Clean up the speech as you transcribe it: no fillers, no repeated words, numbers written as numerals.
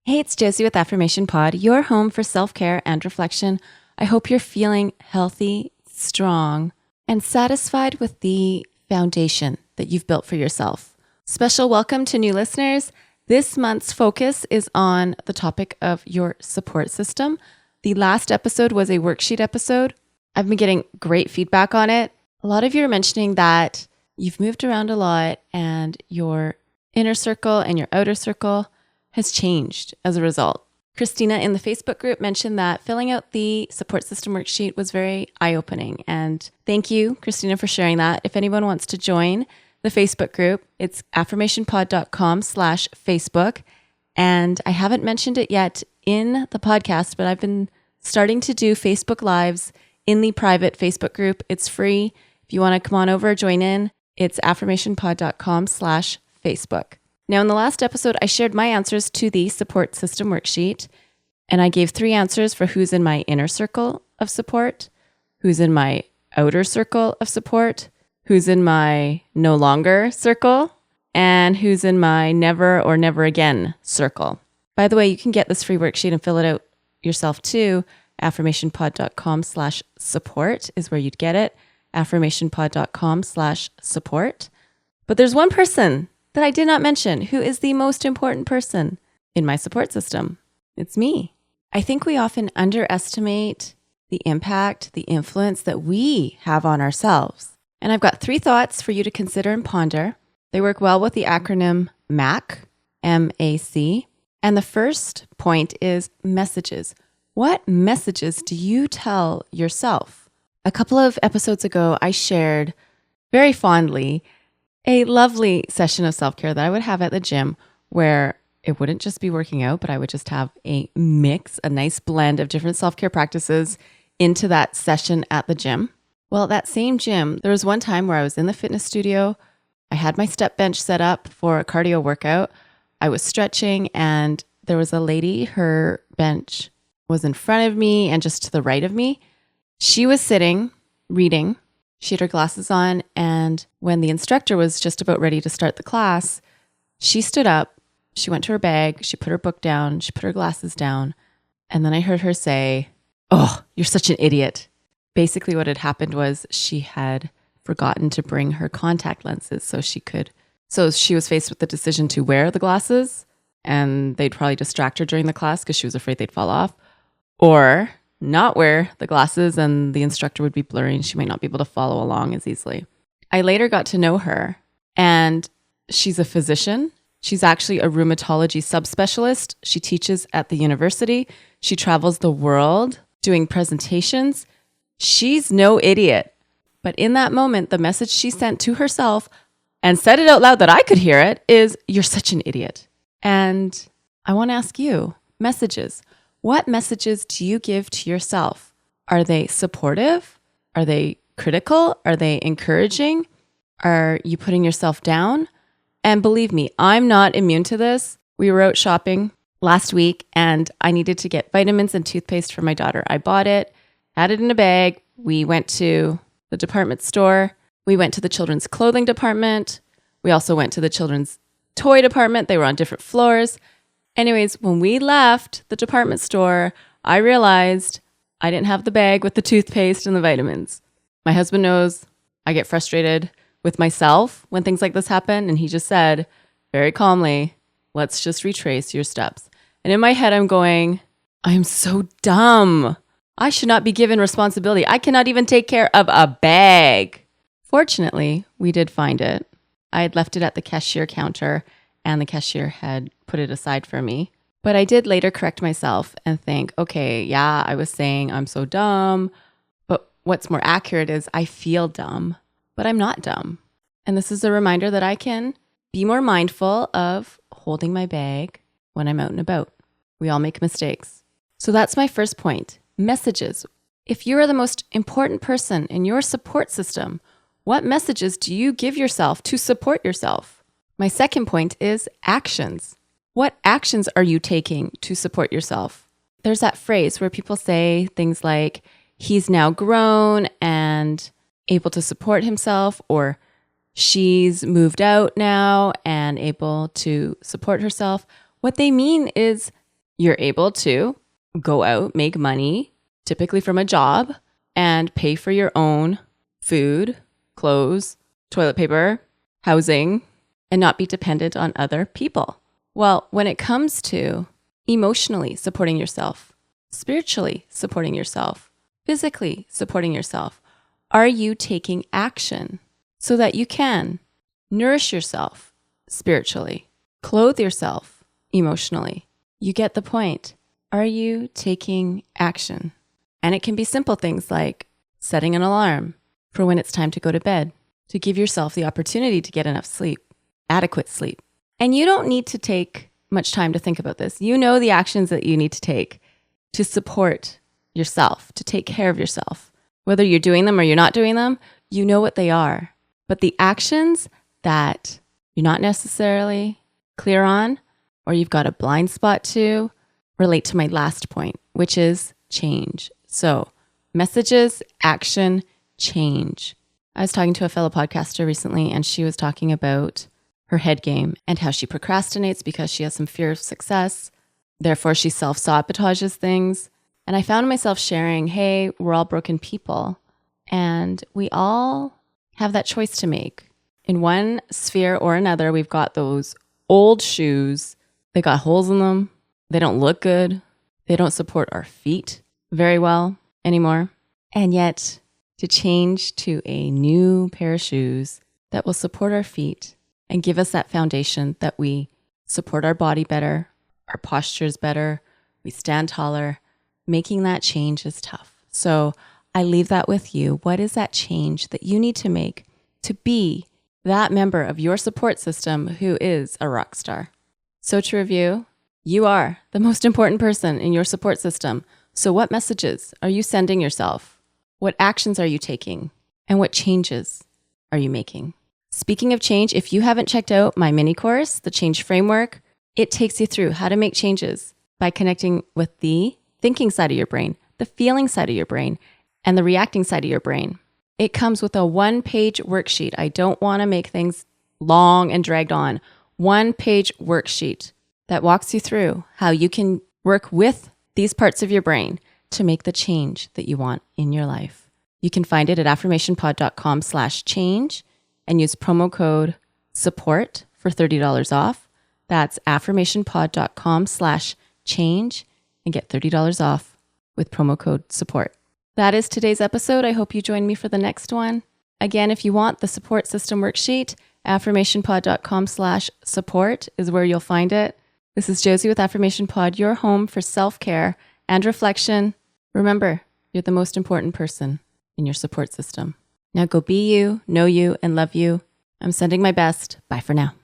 Hey, it's Josie with Affirmation Pod, your home for self-care and reflection. I hope you're feeling healthy, strong, and satisfied with the foundation that you've built for yourself. Special welcome to new listeners. This month's focus is on the topic of your support system. The last episode was a worksheet episode. I've been getting great feedback on it. A lot of you are mentioning that you've moved around a lot and your inner circle and your outer circle has changed as a result. Christina in the Facebook group mentioned that filling out the support system worksheet was very eye-opening. And thank you, Christina, for sharing that. If anyone wants to join the Facebook group, it's affirmationpod.com/Facebook. And I haven't mentioned it yet in the podcast, but I've been starting to do Facebook Lives in the private Facebook group. It's free. If you want to come on over, join in. It's affirmationpod.com/Facebook. Now, in the last episode, I shared my answers to the support system worksheet, and I gave 3 answers for who's in my inner circle of support, who's in my outer circle of support, who's in my no longer circle, and who's in my never or never again circle. By the way, you can get this free worksheet and fill it out yourself too. Affirmationpod.com/support is where you'd get it. Affirmationpod.com/support. But there's one person that I did not mention who is the most important person in my support system. It's me. I think we often underestimate the impact, the influence that we have on ourselves. And I've got 3 thoughts for you to consider and ponder. They work well with the acronym MAC, M-A-C. And the first point is messages. What messages do you tell yourself? A couple of episodes ago, I shared very fondly a lovely session of self-care that I would have at the gym where it wouldn't just be working out, but I would just have a mix, a nice blend of different self-care practices into that session at the gym. Well, at that same gym, there was one time where I was in the fitness studio. I had my step bench set up for a cardio workout. I was stretching and there was a lady, her bench was in front of me and just to the right of me. She was sitting, reading. She had her glasses on, and when the instructor was just about ready to start the class, she stood up, she went to her bag, she put her book down, she put her glasses down, and then I heard her say, "Oh, you're such an idiot." Basically what had happened was she had forgotten to bring her contact lenses so she was faced with the decision to wear the glasses, and they'd probably distract her during the class because she was afraid they'd fall off, or not wear the glasses and the instructor would be blurry and she might not be able to follow along as easily. I later got to know her, and she's a physician. She's actually a rheumatology subspecialist. She teaches at the university. She travels the world doing presentations. She's no idiot. But in that moment, the message she sent to herself and said it out loud that I could hear it is, "You're such an idiot." And I want to ask you, messages. What messages do you give to yourself? Are they supportive? Are they critical? Are they encouraging? Are you putting yourself down? And believe me, I'm not immune to this. We were out shopping last week and I needed to get vitamins and toothpaste for my daughter. I bought it, had it in a bag. We went to the department store. We went to the children's clothing department. We also went to the children's toy department. They were on different floors. Anyways, when we left the department store, I realized I didn't have the bag with the toothpaste and the vitamins. My husband knows I get frustrated with myself when things like this happen. And he just said very calmly, "Let's just retrace your steps." And in my head, I'm going, I'm so dumb. I should not be given responsibility. I cannot even take care of a bag. Fortunately, we did find it. I had left it at the cashier counter and the cashier had put it aside for me. But I did later correct myself and think, okay, yeah, I was saying I'm so dumb. But what's more accurate is I feel dumb, but I'm not dumb. And this is a reminder that I can be more mindful of holding my bag when I'm out and about. We all make mistakes. So that's my first point. Messages. If you are the most important person in your support system, what messages do you give yourself to support yourself? My second point is actions. What actions are you taking to support yourself? There's that phrase where people say things like, he's now grown and able to support himself, or she's moved out now and able to support herself. What they mean is you're able to go out, make money, typically from a job, and pay for your own food, clothes, toilet paper, housing, and not be dependent on other people. Well, when it comes to emotionally supporting yourself, spiritually supporting yourself, physically supporting yourself, are you taking action so that you can nourish yourself spiritually, clothe yourself emotionally? You get the point. Are you taking action? And it can be simple things like setting an alarm for when it's time to go to bed, to give yourself the opportunity to get enough sleep, adequate sleep. And you don't need to take much time to think about this. You know the actions that you need to take to support yourself, to take care of yourself. Whether you're doing them or you're not doing them, you know what they are. But the actions that you're not necessarily clear on, or you've got a blind spot to, relate to my last point, which is change. So messages, action, change. I was talking to a fellow podcaster recently, and she was talking about her head game and how she procrastinates because she has some fear of success. Therefore, she self-sabotages things. And I found myself sharing, hey, we're all broken people, and we all have that choice to make. In one sphere or another, we've got those old shoes. They got holes in them. They don't look good. They don't support our feet very well anymore. And yet, to change to a new pair of shoes that will support our feet and give us that foundation that we support our body better, our postures better, we stand taller. Making that change is tough. So I leave that with you. What is that change that you need to make to be that member of your support system who is a rock star? So to review, you are the most important person in your support system. So what messages are you sending yourself? What actions are you taking? And what changes are you making? Speaking of change, if you haven't checked out my mini course, the Change Framework, it takes you through how to make changes by connecting with the thinking side of your brain, the feeling side of your brain, and the reacting side of your brain. It comes with a 1-page worksheet. I don't want to make things long and dragged on. 1-page worksheet that walks you through how you can work with these parts of your brain to make the change that you want in your life. You can find it at affirmationpod.com/change and use promo code SUPPORT for $30 off. That's affirmationpod.com/change and get $30 off with promo code SUPPORT. That is today's episode. I hope you join me for the next one. Again, if you want the support system worksheet, affirmationpod.com/support is where you'll find it. This is Josie with Affirmation Pod, your home for self-care and reflection. Remember, you're the most important person in your support system. Now go be you, know you, and love you. I'm sending my best. Bye for now.